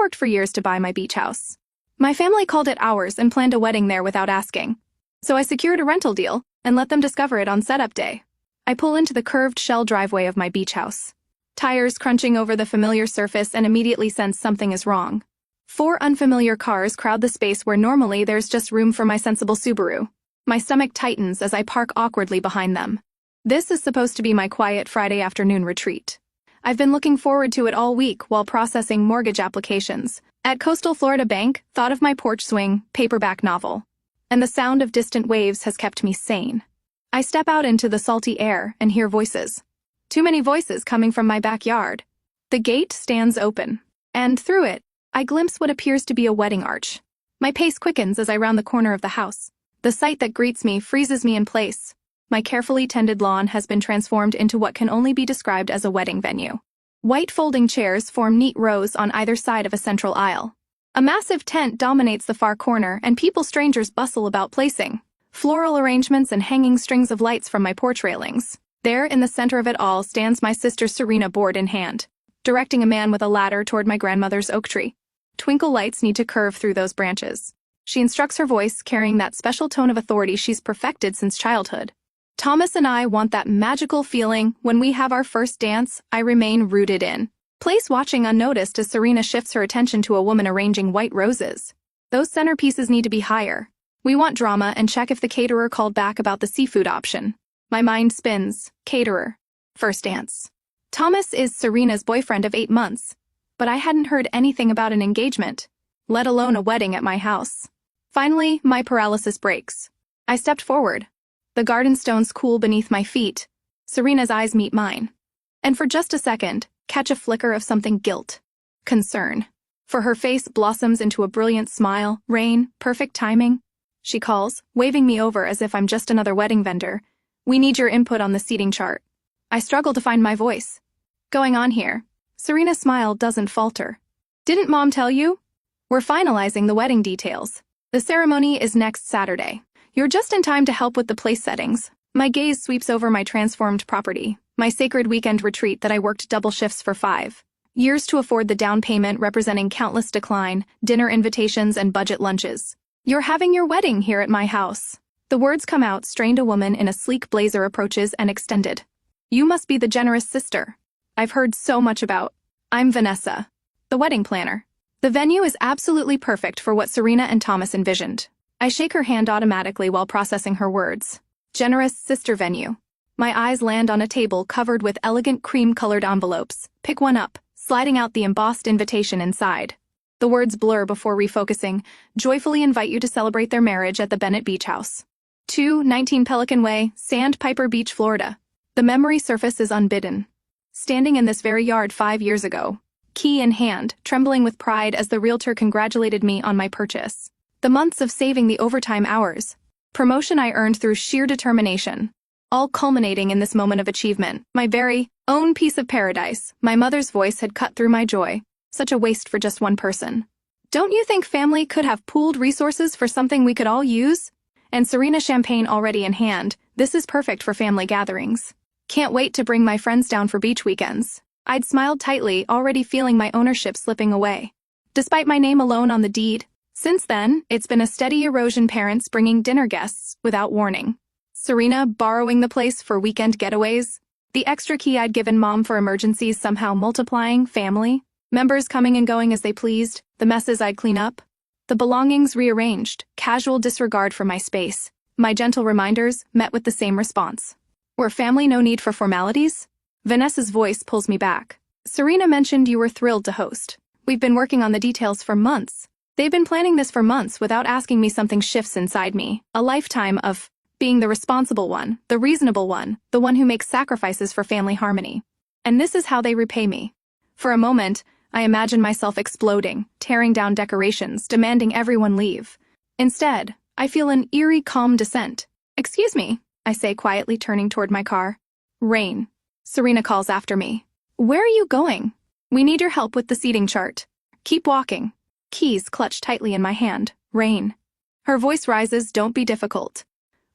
worked for years to buy my beach house. My family called it ours and planned a wedding there without asking. So I secured a rental deal and let them discover it on setup day. I pull into the curved shell driveway of my beach house. Tires crunching over the familiar surface, and immediately sense something is wrong. 4 unfamiliar cars crowd the space where normally there's just room for my sensible Subaru. My stomach tightens as I park awkwardly behind them. This is supposed to be my quiet Friday afternoon retreat. I've been looking forward to it all week while processing mortgage applications. At Coastal Florida Bank, thought of my porch swing, paperback novel. And the sound of distant waves has kept me sane. I step out into the salty air and hear voices. Too many voices coming from my backyard. The gate stands open, and through it, I glimpse what appears to be a wedding arch. My pace quickens as I round the corner of the house. The sight that greets me freezes me in place. My carefully tended lawn has been transformed into what can only be described as a wedding venue. White folding chairs form neat rows on either side of a central aisle. A massive tent dominates the far corner, and strangers bustle about placing floral arrangements and hanging strings of lights from my porch railings. There, in the center of it all, stands my sister Serena, board in hand, directing a man with a ladder toward my grandmother's oak tree. Twinkle lights need to curve through those branches. She instructs, her voice carrying that special tone of authority she's perfected since childhood. Thomas and I want that magical feeling when we have our first dance. I remain rooted in place, watching unnoticed as Serena shifts her attention to a woman arranging white roses. Those centerpieces need to be higher. We want drama, and check if the caterer called back about the seafood option. My mind spins. Caterer. First dance. Thomas is Serena's boyfriend of 8 months, but I hadn't heard anything about an engagement, let alone a wedding at my house. Finally, my paralysis breaks. I stepped forward. The garden stones cool beneath my feet. Serena's eyes meet mine. And for just a second, catch a flicker of something: guilt. Concern. For her face blossoms into a brilliant smile. Rain, perfect timing. She calls, waving me over as if I'm just another wedding vendor. We need your input on the seating chart. I struggle to find my voice. Going on here. Serena's smile doesn't falter. Didn't Mom tell you? We're finalizing the wedding details. The ceremony is next Saturday. You're just in time to help with the place settings. My gaze sweeps over my transformed property, my sacred weekend retreat that I worked double shifts for 5 years to afford, the down payment representing countless decline, dinner invitations, and budget lunches. You're having your wedding here at my house. The words come out strained. A woman in a sleek blazer approaches and extended. You must be the generous sister I've heard so much about. I'm Vanessa, the wedding planner. The venue is absolutely perfect for what Serena and Thomas envisioned. I shake her hand automatically while processing her words. Generous sister venue. My eyes land on a table covered with elegant cream-colored envelopes. Pick one up, sliding out the embossed invitation inside. The words blur before refocusing. Joyfully invite you to celebrate their marriage at the Bennett Beach House. 219 Pelican Way, Sandpiper Beach, Florida. The memory surface is unbidden. Standing in this very yard 5 years ago, key in hand, trembling with pride as the realtor congratulated me on my purchase. The months of saving, the overtime hours, promotion I earned through sheer determination, all culminating in this moment of achievement, my very own piece of paradise. My mother's voice had cut through my joy. Such a waste for just one person. Don't you think family could have pooled resources for something we could all use? And Serena, champagne already in hand. This is perfect for family gatherings. Can't wait to bring my friends down for beach weekends. I'd smiled tightly, already feeling my ownership slipping away. Despite my name alone on the deed. Since then, it's been a steady erosion, parents bringing dinner guests without warning. Serena borrowing the place for weekend getaways. The extra key I'd given Mom for emergencies somehow multiplying. Family members coming and going as they pleased. The messes I'd clean up. The belongings rearranged. Casual disregard for my space. My gentle reminders met with the same response. We're family, no need for formalities. Vanessa's voice pulls me back. Serena mentioned you were thrilled to host. We've been working on the details for months. They've been planning this for months without asking me. Something shifts inside me. A lifetime of being the responsible one, the reasonable one, the one who makes sacrifices for family harmony. And this is how they repay me. For a moment, I imagine myself exploding, tearing down decorations, demanding everyone leave. Instead, I feel an eerie calm descent. Excuse me, I say quietly, turning toward my car. Rain. Serena calls after me. Where are you going? We need your help with the seating chart. Keep walking. Keys clutched tightly in my hand. Rain. Her voice rises. Don't be difficult.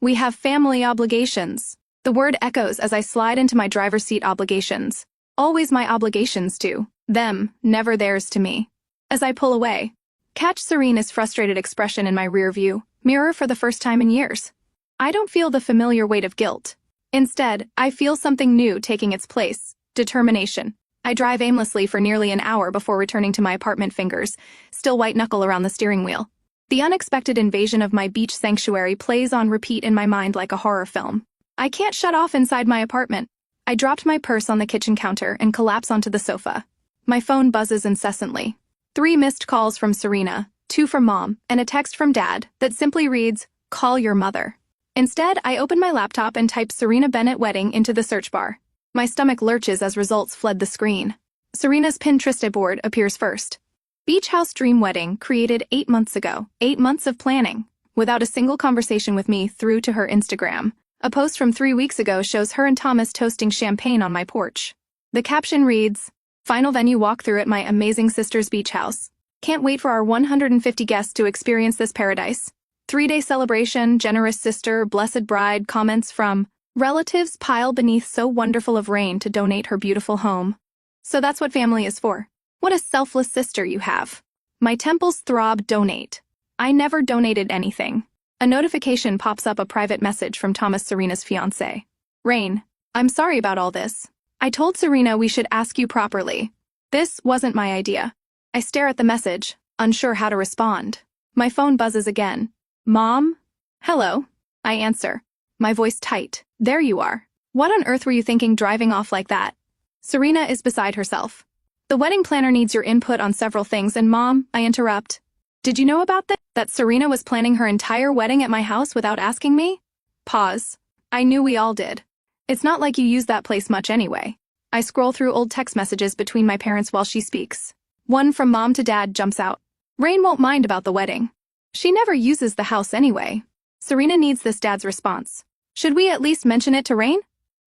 We have family obligations. The word echoes as I slide into my driver's seat. Obligations. Always my obligations to them, never theirs to me. As I pull away, catch Serena's frustrated expression in my rearview mirror for the first time in years. I don't feel the familiar weight of guilt. Instead, I feel something new taking its place: determination. I drive aimlessly for nearly an hour before returning to my apartment, fingers still white-knuckle around the steering wheel. The unexpected invasion of my beach sanctuary plays on repeat in my mind like a horror film. I can't shut off inside my apartment. I dropped my purse on the kitchen counter and collapse onto the sofa. My phone buzzes incessantly. 3 missed calls from Serena, 2 from Mom, and a text from Dad that simply reads, "Call your mother." Instead, I open my laptop and type Serena Bennett wedding into the search bar. My stomach lurches as results flood the screen. Serena's Pinterest board appears first. Beach house dream wedding created 8 months ago. 8 months of planning, without a single conversation with me through to her Instagram. A post from 3 weeks ago shows her and Thomas toasting champagne on my porch. The caption reads, "Final venue walkthrough at my amazing sister's beach house. Can't wait for our 150 guests to experience this paradise. 3-day celebration, generous sister, blessed bride." Comments from relatives pile beneath so wonderful of Rain to donate her beautiful home. So that's what family is for. What a selfless sister you have. My temples throb. Donate. I never donated anything. A notification pops up, a private message from Thomas, Serena's fiancé. "Rain, I'm sorry about all this. I told Serena we should ask you properly. This wasn't my idea." I stare at the message, unsure how to respond. My phone buzzes again. "Mom?" "Hello." I answer, my voice tight. "There you are. What on earth were you thinking driving off like that?" Serena is beside herself. "The wedding planner needs your input on several things, and Mom," I interrupt. "Did you know about this? That Serena was planning her entire wedding at my house without asking me?" Pause. "I knew we all did. It's not like you use that place much anyway." I scroll through old text messages between my parents while she speaks. One from Mom to Dad jumps out. "Rain won't mind about the wedding. She never uses the house anyway." Serena needs this. Dad's response: "Should we at least mention it to Rain?"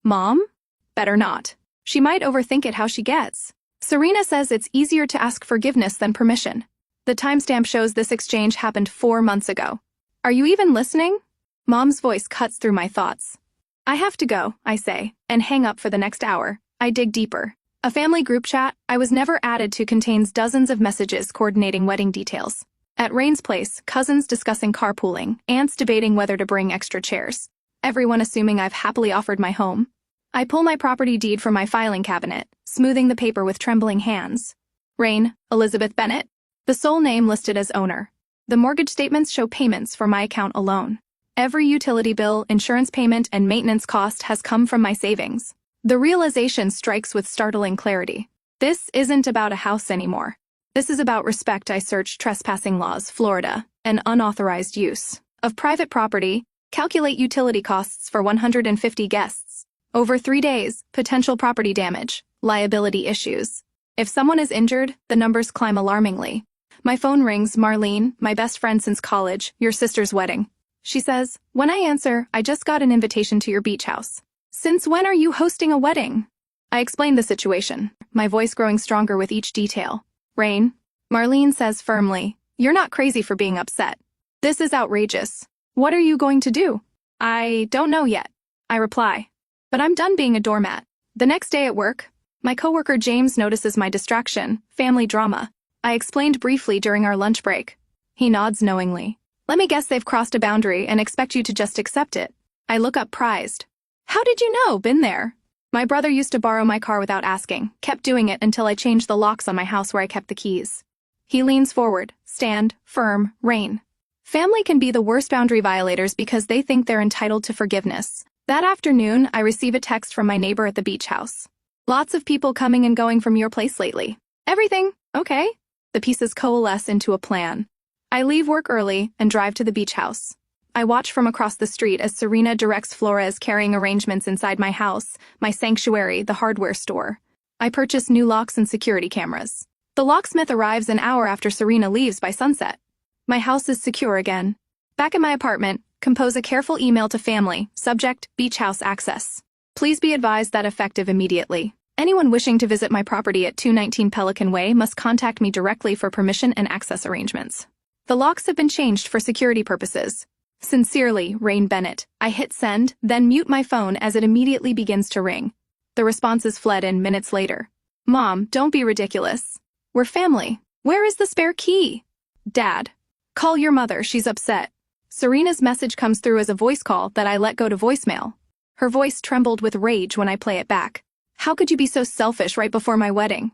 Mom? "Better not. She might overthink it. How she gets." Serena says it's easier to ask forgiveness than permission. The timestamp shows this exchange happened 4 months ago. "Are you even listening?" Mom's voice cuts through my thoughts. "I have to go," I say, and hang up for the next hour. I dig deeper. A family group chat I was never added to contains dozens of messages coordinating wedding details. At Rain's place, cousins discussing carpooling, aunts debating whether to bring extra chairs. Everyone assuming I've happily offered my home. I pull my property deed from my filing cabinet, smoothing the paper with trembling hands. Rain, Elizabeth Bennett. The sole name listed as owner. The mortgage statements show payments for my account alone. Every utility bill, insurance payment, and maintenance cost has come from my savings. The realization strikes with startling clarity. This isn't about a house anymore. This is about respect. I search trespassing laws, Florida, and unauthorized use of private property. Calculate utility costs for 150 guests. Over 3 days, potential property damage, liability issues. If someone is injured, the numbers climb alarmingly. My phone rings. "Marlene, my best friend since college, your sister's wedding." She says. When I answer, "I just got an invitation to your beach house." "Since when are you hosting a wedding?" I explain the situation, my voice growing stronger with each detail. "Rain," Marlene says firmly, "you're not crazy for being upset. This is outrageous. What are you going to do?" "I don't know yet," I reply. But I'm done being a doormat. The next day at work, my coworker James notices my distraction, family drama. I explained briefly during our lunch break. He nods knowingly. "Let me guess they've crossed a boundary and expect you to just accept it." I look up prized. "How did you know? Been there." My brother used to borrow my car without asking, kept doing it until I changed the locks on my house where I kept the keys. He leans forward, stand, firm, Rain. Family can be the worst boundary violators because they think they're entitled to forgiveness. That afternoon, I receive a text from my neighbor at the beach house. "Lots of people coming and going from your place lately. Everything okay?" The pieces coalesce into a plan. I leave work early and drive to the beach house. I watch from across the street as Serena directs Flores carrying arrangements inside my house, my sanctuary, the hardware store. I purchase new locks and security cameras. The locksmith arrives an hour after Serena leaves by sunset. My house is secure again. Back in my apartment, compose a careful email to family, subject, beach house access. Please be advised that effective immediately. Anyone wishing to visit my property at 219 Pelican Way must contact me directly for permission and access arrangements. The locks have been changed for security purposes. Sincerely, Rain Bennett. I hit send, then mute my phone as it immediately begins to ring. The responses fled in minutes later. "Mom, don't be ridiculous. We're family." Where is the spare key? Dad. Call your mother, she's upset. Serena's message comes through as a voice call that I let go to voicemail. Her voice trembled with rage when I play it back. How could you be so selfish right before my wedding?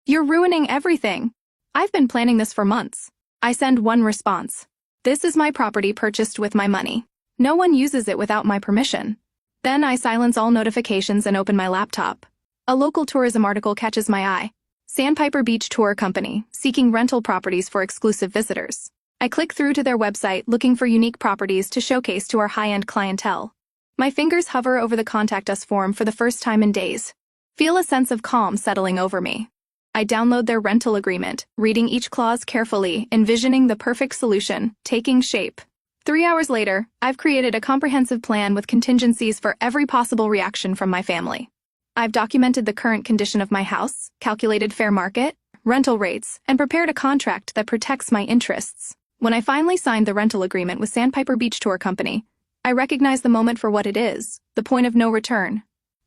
You're ruining everything. I've been planning this for months. I send one response. This is my property purchased with my money. No one uses it without my permission. Then I silence all notifications and open my laptop. A local tourism article catches my eye. Sandpiper Beach Tour Company, seeking rental properties for exclusive visitors. I click through to their website looking for unique properties to showcase to our high-end clientele. My fingers hover over the Contact Us form for the first time in days. Feel a sense of calm settling over me. I download their rental agreement, reading each clause carefully, envisioning the perfect solution, taking shape. 3 hours later, I've created a comprehensive plan with contingencies for every possible reaction from my family. I've documented the current condition of my house, calculated fair market, rental rates, and prepared a contract that protects my interests. When I finally signed the rental agreement with Sandpiper Beach Tour Company, I recognize the moment for what it is, the point of no return.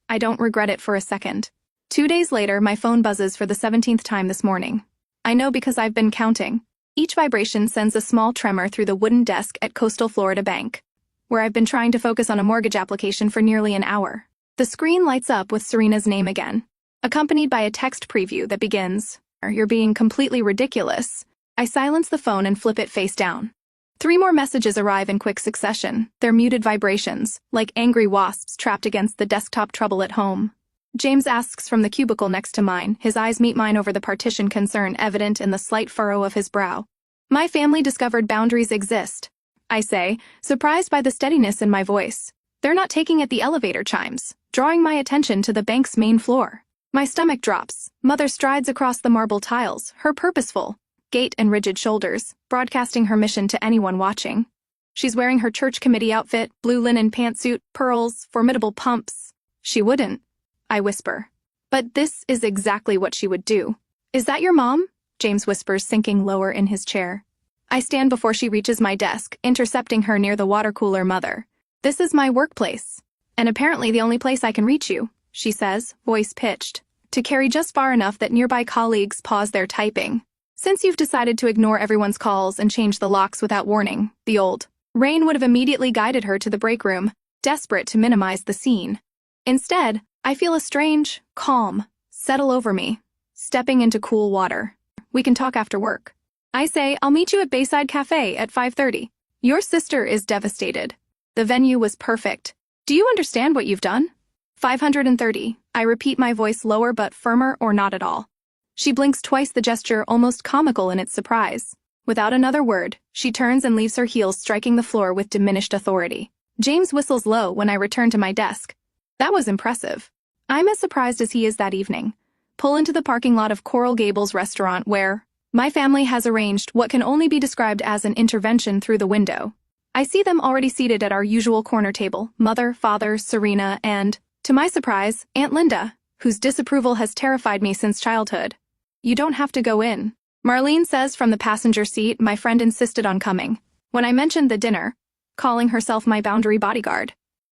I don't regret it for a second. 2 days later, my phone buzzes for the 17th time this morning. I know because I've been counting. Each vibration sends a small tremor through the wooden desk at Coastal Florida Bank, where I've been trying to focus on a mortgage application for nearly an hour. The screen lights up with Serena's name again, accompanied by a text preview that begins, "You're being completely ridiculous." I silence the phone and flip it face down. 3 more messages arrive in quick succession, their muted vibrations, like angry wasps trapped against the desktop trouble at home. James asks from the cubicle next to mine, his eyes meet mine over the partition, concern evident in the slight furrow of his brow. My family discovered boundaries exist, I say, surprised by the steadiness in my voice. They're not taking at the elevator chimes, drawing my attention to the bank's main floor. My stomach drops. Mother strides across the marble tiles, her purposeful gait and rigid shoulders, broadcasting her mission to anyone watching. She's wearing her church committee outfit, blue linen pantsuit, pearls, formidable pumps. She wouldn't, I whisper. But this is exactly what she would do. Is that your mom? James whispers, sinking lower in his chair. I stand before she reaches my desk, intercepting her near the water cooler. Mother. This is my workplace. And apparently the only place I can reach you, she says, voice pitched, to carry just far enough that nearby colleagues pause their typing. Since you've decided to ignore everyone's calls and change the locks without warning, the old Rain would have immediately guided her to the break room, desperate to minimize the scene. Instead, I feel a strange, calm, settle over me, stepping into cool water. We can talk after work. I say, I'll meet you at Bayside Cafe at 5:30. Your sister is devastated. The venue was perfect. Do you understand what you've done? 530. I repeat, my voice lower but firmer, or not at all. She blinks twice, the gesture almost comical in its surprise. Without another word, she turns and leaves her heels striking the floor with diminished authority. James whistles low when I return to my desk. That was impressive. I'm as surprised as he is that evening. Pull into the parking lot of Coral Gables restaurant where my family has arranged what can only be described as an intervention through the window. I see them already seated at our usual corner table, mother, father, Serena, and, to my surprise, Aunt Linda, whose disapproval has terrified me since childhood. You don't have to go in, Marlene says from the passenger seat. My friend insisted on coming. When I mentioned the dinner, calling herself my boundary bodyguard.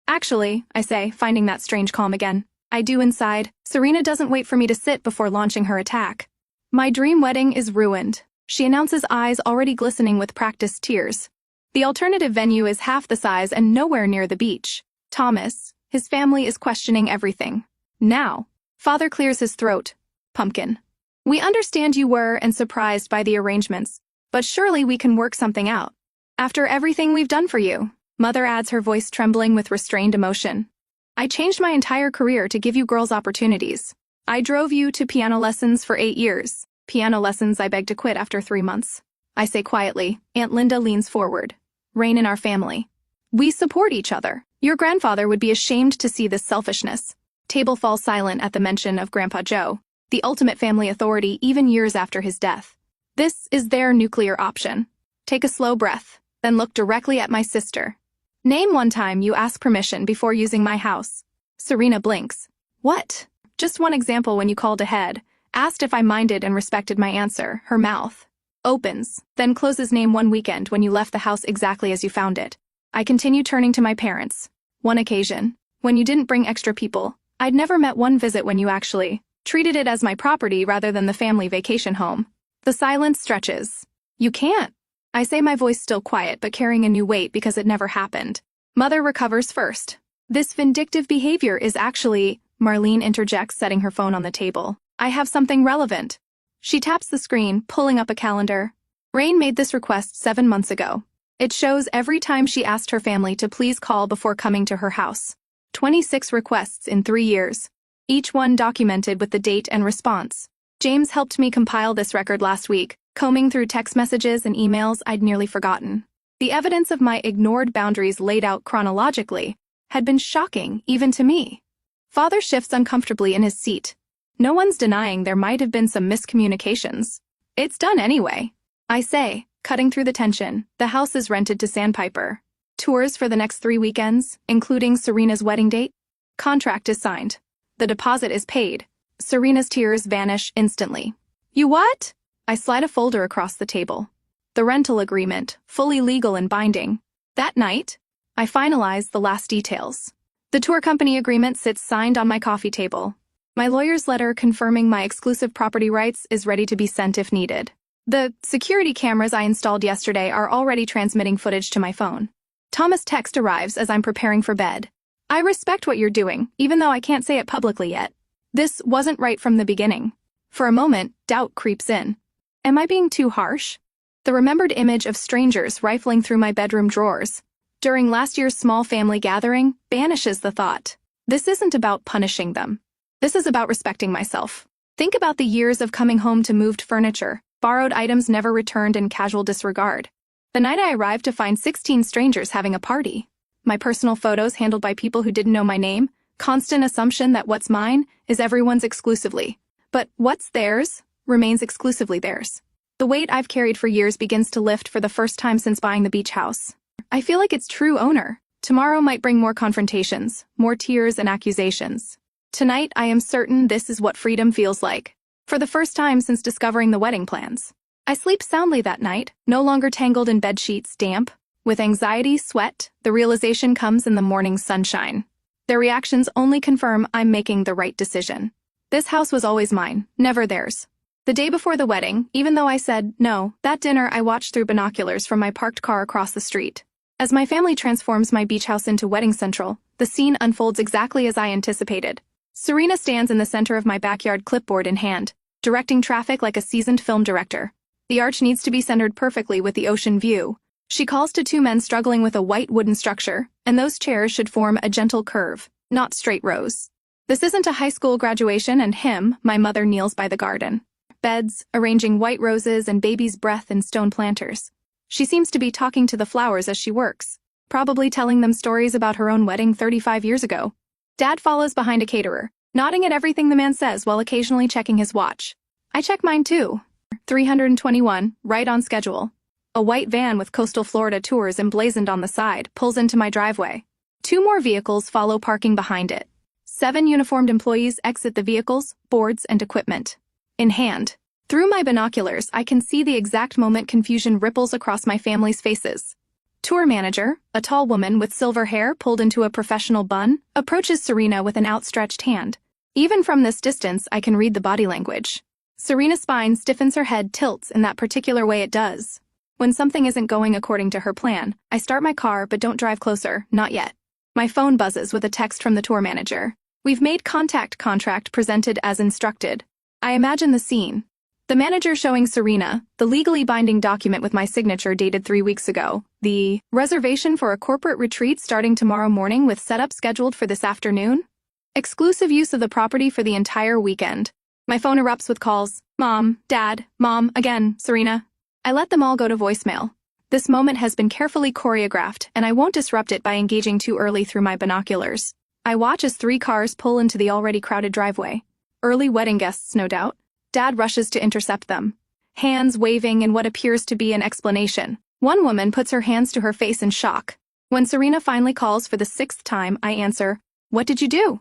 Actually, I say, finding that strange calm again. I do inside. Serena doesn't wait for me to sit before launching her attack. My dream wedding is ruined, she announces, eyes already glistening with practiced tears. The alternative venue is half the size and nowhere near the beach. Thomas, his family is questioning everything. Now, father clears his throat. Pumpkin. We understand you were and surprised by the arrangements, but surely we can work something out. After everything we've done for you, mother adds, her voice trembling with restrained emotion. I changed my entire career to give you girls opportunities. I drove you to piano lessons for 8 years. Piano lessons I begged to quit after 3 months. I say quietly. Aunt Linda leans forward. Reign in our family. We support each other. Your grandfather would be ashamed to see this selfishness. Table falls silent at the mention of Grandpa Joe, the ultimate family authority even years after his death. This is their nuclear option. Take a slow breath, then look directly at my sister. Name one time you ask permission before using my house. Serena blinks. What? Just one example. When you called ahead, asked if I minded and respected my answer. Her mouth opens, then closes. Name one weekend when you left the house exactly as you found it. I continue, turning to my parents. One occasion, when you didn't bring extra people. I'd never met one visit when you actually treated it as my property rather than the family vacation home. The silence stretches. You can't. I say, my voice still quiet but carrying a new weight because it never happened. Mother recovers first. This vindictive behavior is actually, Marlene interjects, setting her phone on the table. I have something relevant. She taps the screen, pulling up a calendar. Rain made this request 7 months ago. It shows every time she asked her family to please call before coming to her house. 26 requests in 3 years. Each one documented with the date and response. James helped me compile this record last week, combing through text messages and emails I'd nearly forgotten. The evidence of my ignored boundaries laid out chronologically had been shocking even to me. Father shifts uncomfortably in his seat. No one's denying there might have been some miscommunications. It's done anyway. I say, cutting through the tension. The house is rented to Sandpiper. Tours for the next 3 weekends, including Serena's wedding date. Contract is signed. The deposit is paid. Serena's tears vanish instantly. You what? I slide a folder across the table. The rental agreement, fully legal and binding. That night, I finalize the last details. The tour company agreement sits signed on my coffee table. My lawyer's letter confirming my exclusive property rights is ready to be sent if needed. The security cameras I installed yesterday are already transmitting footage to my phone. Thomas' text arrives as I'm preparing for bed. I respect what you're doing, even though I can't say it publicly yet. This wasn't right from the beginning. For a moment, doubt creeps in. Am I being too harsh? The remembered image of strangers rifling through my bedroom drawers during last year's small family gathering banishes the thought. This isn't about punishing them. This is about respecting myself. Think about the years of coming home to moved furniture, borrowed items never returned, and casual disregard. The night I arrived to find 16 strangers having a party. My personal photos handled by people who didn't know my name, constant assumption that what's mine is everyone's exclusively. But what's theirs remains exclusively theirs. The weight I've carried for years begins to lift for the first time since buying the beach house. I feel like its true owner. Tomorrow might bring more confrontations, more tears and accusations. Tonight, I am certain this is what freedom feels like. For the first time since discovering the wedding plans. I sleep soundly that night, no longer tangled in bed sheets, damp. With anxiety, sweat, the realization comes in the morning sunshine. Their reactions only confirm I'm making the right decision. This house was always mine, never theirs. The day before the wedding, even though I said no, that dinner I watched through binoculars from my parked car across the street. As my family transforms my beach house into wedding central, the scene unfolds exactly as I anticipated. Serena stands in the center of my backyard, clipboard in hand, directing traffic like a seasoned film director. The arch needs to be centered perfectly with the ocean view. She calls to 2 men struggling with a white wooden structure, and those chairs should form a gentle curve, not straight rows. This isn't a high school graduation, and my mother kneels by the garden. Beds, arranging white roses and baby's breath in stone planters. She seems to be talking to the flowers as she works, probably telling them stories about her own wedding 35 years ago. Dad follows behind a caterer, nodding at everything the man says while occasionally checking his watch. I check mine too. 321, right on schedule. A white van with coastal Florida tours emblazoned on the side pulls into my driveway. 2 more vehicles follow, parking behind it. 7 uniformed employees exit the vehicles, boards, and equipment in hand. Through my binoculars, I can see the exact moment confusion ripples across my family's faces. Tour manager, a tall woman with silver hair pulled into a professional bun, approaches Serena with an outstretched hand. Even from this distance, I can read the body language. Serena's spine stiffens, her head tilts in that particular way it does. When something isn't going according to her plan, I start my car but don't drive closer, not yet. My phone buzzes with a text from the tour manager. We've made contact, contract presented as instructed. I imagine the scene. The manager showing Serena the legally binding document with my signature dated 3 weeks ago. The reservation for a corporate retreat starting tomorrow morning with setup scheduled for this afternoon. Exclusive use of the property for the entire weekend. My phone erupts with calls. Mom, Dad, Mom, again, Serena. I let them all go to voicemail. This moment has been carefully choreographed, and I won't disrupt it by engaging too early through my binoculars. I watch as 3 cars pull into the already crowded driveway. Early wedding guests, no doubt. Dad rushes to intercept them. Hands waving in what appears to be an explanation. One woman puts her hands to her face in shock. When Serena finally calls for the 6th time, I answer, "What did you do?"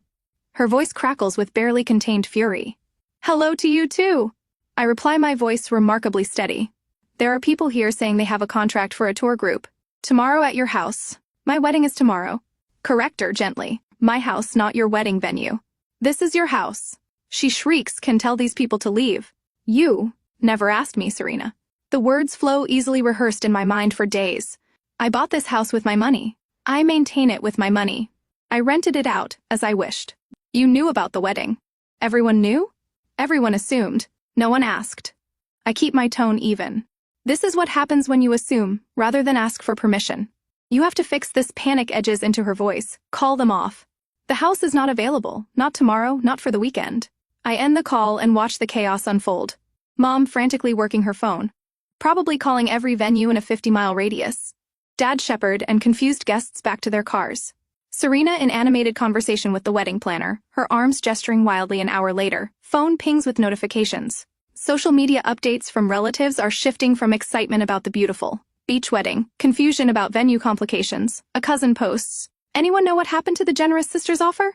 Her voice crackles with barely contained fury. "Hello to you too." I reply, my voice remarkably steady. "There are people here saying they have a contract for a tour group. Tomorrow at your house. My wedding is tomorrow." Correct her gently. "My house, not your wedding venue. This is your house." She shrieks, "Can tell these people to leave." You. Never asked me, Serena. The words flow easily rehearsed in my mind for days. I bought this house with my money. I maintain it with my money. I rented it out, as I wished. You knew about the wedding. Everyone knew? Everyone assumed. No one asked. I keep my tone even. This is what happens when you assume, rather than ask for permission. You have to fix this. Panic edges into her voice. Call them off. The house is not available, not tomorrow, not for the weekend. I end the call and watch the chaos unfold. Mom frantically working her phone. Probably calling every venue in a 50-mile radius. Dad shepherd and confused guests back to their cars. Serena in animated conversation with the wedding planner, her arms gesturing wildly. An hour later, phone pings with notifications. Social media updates from relatives are shifting from excitement about the beautiful beach wedding, confusion about venue complications. A cousin posts, "Anyone know what happened to the generous sister's offer?"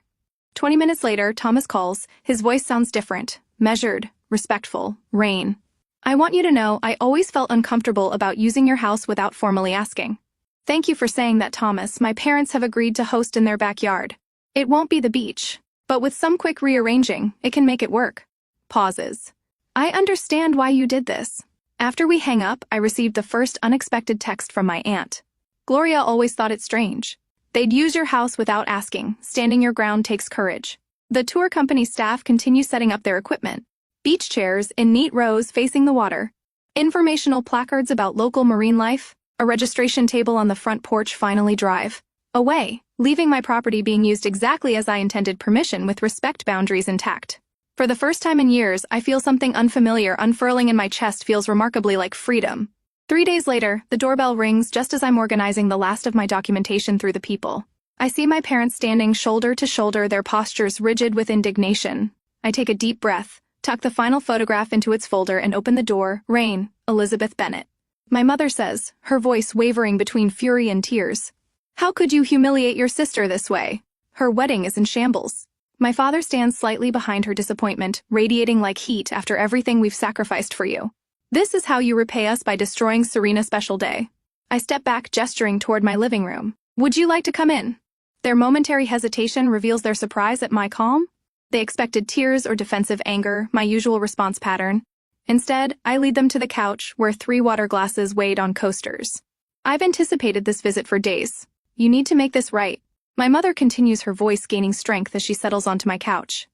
20 minutes later, Thomas calls. His voice sounds different, measured, respectful. Rain. I want you to know I always felt uncomfortable about using your house without formally asking. Thank you for saying that, Thomas. My parents have agreed to host in their backyard. It won't be the beach, but with some quick rearranging, it can make it work. Pauses. I understand why you did this. After we hang up, I received the first unexpected text from my aunt. Gloria always thought it strange. They'd use your house without asking. Standing your ground takes courage. The tour company staff continue setting up their equipment. Beach chairs in neat rows facing the water. Informational placards about local marine life. A registration table on the front porch. Finally drive away, leaving my property being used exactly as I intended. Permission with respect, boundaries intact. For the first time in years, I feel something unfamiliar unfurling in my chest. Feels remarkably like freedom. 3 days later, the doorbell rings just as I'm organizing the last of my documentation through the people. I see my parents standing shoulder to shoulder, their postures rigid with indignation. I take a deep breath, tuck the final photograph into its folder and open the door. Rain, Elizabeth Bennett. My mother says, her voice wavering between fury and tears. How could you humiliate your sister this way? Her wedding is in shambles. My father stands slightly behind her, disappointment radiating like heat after everything we've sacrificed for you. This is how you repay us, by destroying Serena's special day. I step back, gesturing toward my living room. Would you like to come in? Their momentary hesitation reveals their surprise at my calm. They expected tears or defensive anger, my usual response pattern. Instead, I lead them to the couch, where 3 water glasses weighed on coasters. I've anticipated this visit for days. You need to make this right. My mother continues, her voice gaining strength as she settles onto my couch.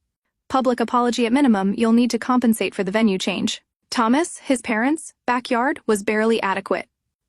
Public apology at minimum. You'll need to compensate for the venue change. Thomas, his parents' backyard was barely adequate.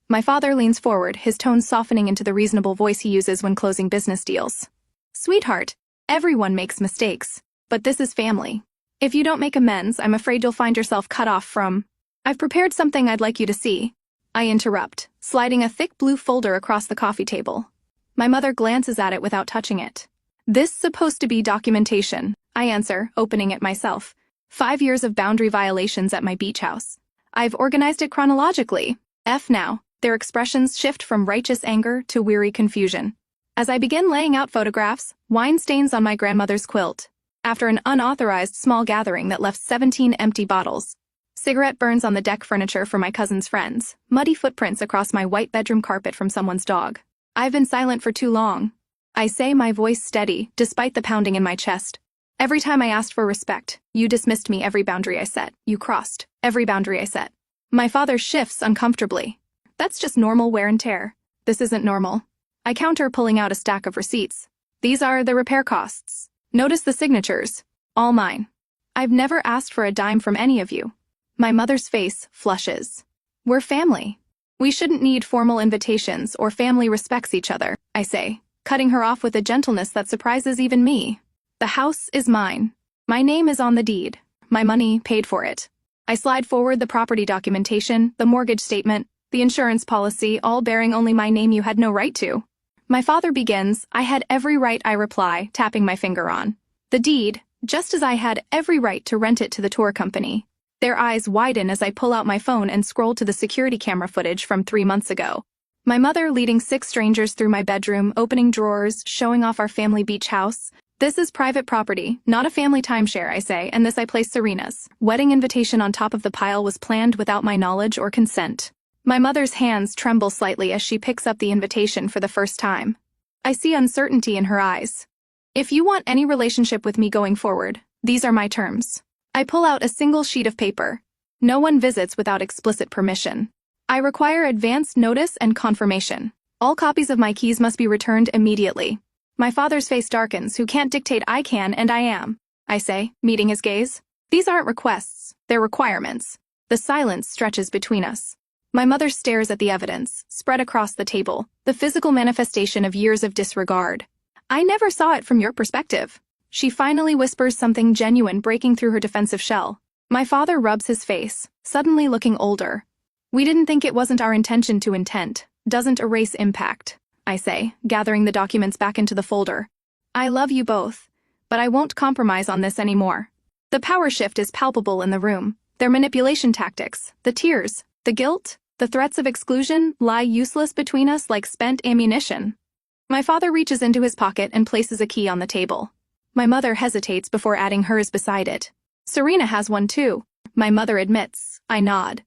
My father leans forward, his tone softening into the reasonable voice he uses when closing business deals. Sweetheart, everyone makes mistakes, but this is family. If you don't make amends, I'm afraid you'll find yourself cut off from... I've prepared something I'd like you to see. I interrupt, sliding a thick blue folder across the coffee table. My mother glances at it without touching it. This supposed to be documentation, I answer, opening it myself. 5 years of boundary violations at my beach house. I've organized it chronologically. F now. Their expressions shift from righteous anger to weary confusion. As I begin laying out photographs, wine stains on my grandmother's quilt. After an unauthorized small gathering that left 17 empty bottles. Cigarette burns on the deck furniture for my cousin's friends. Muddy footprints across my white bedroom carpet from someone's dog. I've been silent for too long. I say, my voice steady, despite the pounding in my chest. Every time I asked for respect, you dismissed me. Every boundary I set, you crossed. Every boundary I set. My father shifts uncomfortably. That's just normal wear and tear. This isn't normal. I counter, pulling out a stack of receipts. These are the repair costs. Notice the signatures. All mine. I've never asked for a dime from any of you. My mother's face flushes. We're family. We shouldn't need formal invitations, or family respects each other, I say, cutting her off with a gentleness that surprises even me. The house is mine. My name is on the deed. My money paid for it. I slide forward the property documentation, the mortgage statement, the insurance policy, all bearing only my name. You had no right to. My father begins. I had every right, I reply, tapping my finger on the deed, just as I had every right to rent it to the tour company. Their eyes widen as I pull out my phone and scroll to the security camera footage from 3 months ago. My mother leading 6 strangers through my bedroom, opening drawers, showing off our family beach house. This is private property, not a family timeshare, I say, and this I place Serena's wedding invitation on top of the pile was planned without my knowledge or consent. My mother's hands tremble slightly as she picks up the invitation for the first time. I see uncertainty in her eyes. If you want any relationship with me going forward, these are my terms. I pull out a single sheet of paper. No one visits without explicit permission. I require advance notice and confirmation. All copies of my keys must be returned immediately. My father's face darkens. Who can't dictate I can and I am, I say, meeting his gaze. These aren't requests, they're requirements. The silence stretches between us. My mother stares at the evidence, spread across the table, the physical manifestation of years of disregard. I never saw it from your perspective. She finally whispers something genuine, breaking through her defensive shell. My father rubs his face, suddenly looking older. We didn't think it wasn't our intention to intent. Doesn't erase impact, I say, gathering the documents back into the folder. I love you both, but I won't compromise on this anymore. The power shift is palpable in the room. Their manipulation tactics, the tears, the guilt, the threats of exclusion lie useless between us like spent ammunition. My father reaches into his pocket and places a key on the table. My mother hesitates before adding hers beside it. Serena has one too, my mother admits. I nod.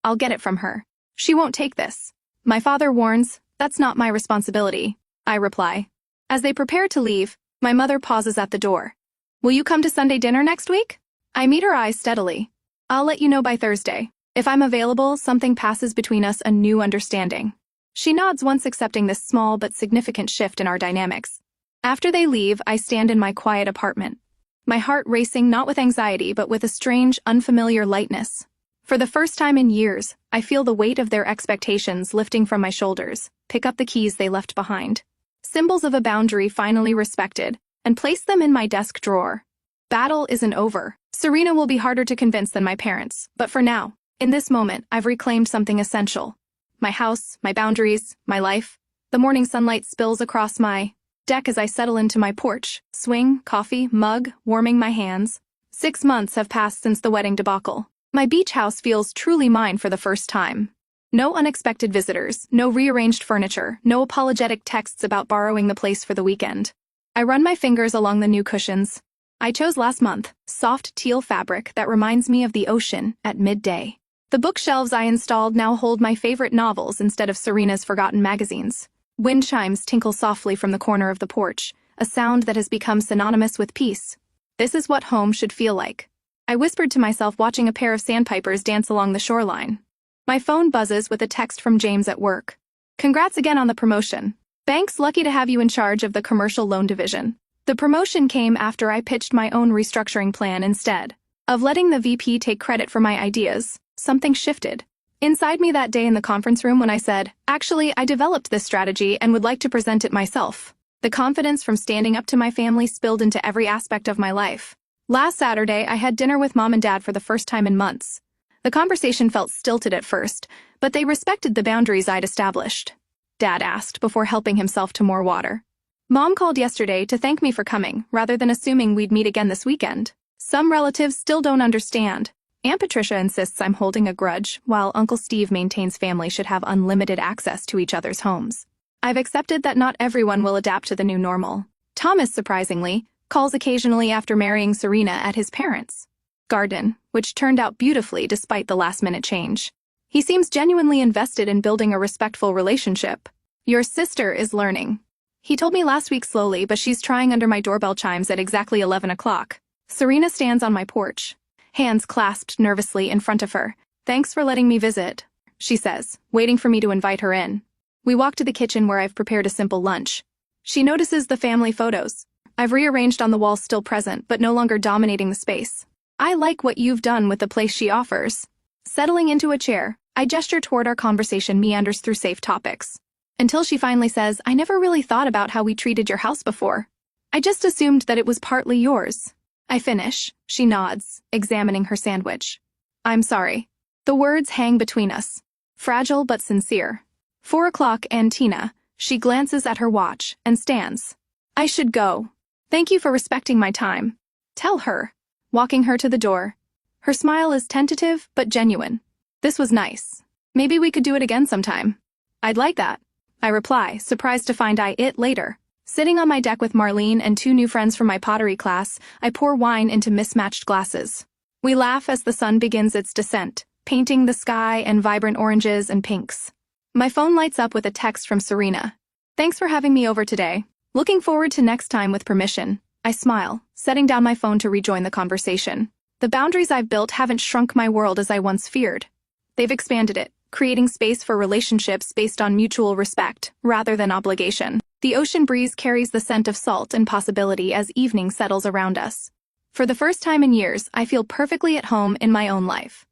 I'll get it from her. She won't take this. My father warns, that's not my responsibility, I reply. As they prepare to leave, my mother pauses at the door. Will you come to Sunday dinner next week? I meet her eyes steadily. I'll let you know by Thursday. If I'm available, something passes between us, a new understanding. She nods, once accepting this small but significant shift in our dynamics. After they leave, I stand in my quiet apartment. My heart racing not with anxiety but with a strange, unfamiliar lightness. For the first time in years, I feel the weight of their expectations lifting from my shoulders, pick up the keys they left behind. Symbols of a boundary finally respected, and place them in my desk drawer. Battle isn't over. Serena will be harder to convince than my parents, but for now, in this moment, I've reclaimed something essential. My house, my boundaries, my life. The morning sunlight spills across my deck as I settle into my porch, swing, coffee, mug, warming my hands. 6 months have passed since the wedding debacle. My beach house feels truly mine for the first time. No unexpected visitors, no rearranged furniture, no apologetic texts about borrowing the place for the weekend. I run my fingers along the new cushions. I chose last month, soft teal fabric that reminds me of the ocean at midday. The bookshelves I installed now hold my favorite novels instead of Serena's forgotten magazines. Wind chimes tinkle softly from the corner of the porch, a sound that has become synonymous with peace. This is what home should feel like. I whispered to myself, watching a pair of sandpipers dance along the shoreline. My phone buzzes with a text from James at work. Congrats again on the promotion. Bank's lucky to have you in charge of the commercial loan division. The promotion came after I pitched my own restructuring plan instead of letting the VP take credit for my ideas. Something shifted inside me that day in the conference room when I said, actually, I developed this strategy and would like to present it myself. The confidence from standing up to my family spilled into every aspect of my life. Last Saturday, I had dinner with Mom and Dad for the first time in months. The conversation felt stilted at first, but they respected the boundaries I'd established. Dad asked before helping himself to more water. Mom called yesterday to thank me for coming, rather than assuming we'd meet again this weekend. Some relatives still don't understand. Aunt Patricia insists I'm holding a grudge, while Uncle Steve maintains family should have unlimited access to each other's homes. I've accepted that not everyone will adapt to the new normal. Thomas, surprisingly, calls occasionally after marrying Serena at his parents' garden, which turned out beautifully despite the last-minute change. He seems genuinely invested in building a respectful relationship. Your sister is learning. He told me last week slowly, but she's trying under my doorbell chimes at exactly 11 o'clock. Serena stands on my porch, hands clasped nervously in front of her. Thanks for letting me visit, she says, waiting for me to invite her in. We walk to the kitchen where I've prepared a simple lunch. She notices the family photos. I've rearranged on the walls, still present, but no longer dominating the space. I like what you've done with the place, she offers. Settling into a chair, I gesture toward our conversation meanders through safe topics. Until she finally says, I never really thought about how we treated your house before. I just assumed that it was partly yours. I finish. She nods, examining her sandwich. I'm sorry. The words hang between us. Fragile but sincere. 4 o'clock, and Tina. She glances at her watch and stands. I should go. Thank you for respecting my time. Tell her. Walking her to the door. Her smile is tentative but genuine. This was nice. Maybe we could do it again sometime. I'd like that. I reply, surprised to find it later. Sitting on my deck with Marlene and 2 new friends from my pottery class, I pour wine into mismatched glasses. We laugh as the sun begins its descent, painting the sky in vibrant oranges and pinks. My phone lights up with a text from Serena. Thanks for having me over today. Looking forward to next time with permission. I smile, setting down my phone to rejoin the conversation. The boundaries I've built haven't shrunk my world as I once feared. They've expanded it, creating space for relationships based on mutual respect, rather than obligation. The ocean breeze carries the scent of salt and possibility as evening settles around us. For the first time in years, I feel perfectly at home in my own life.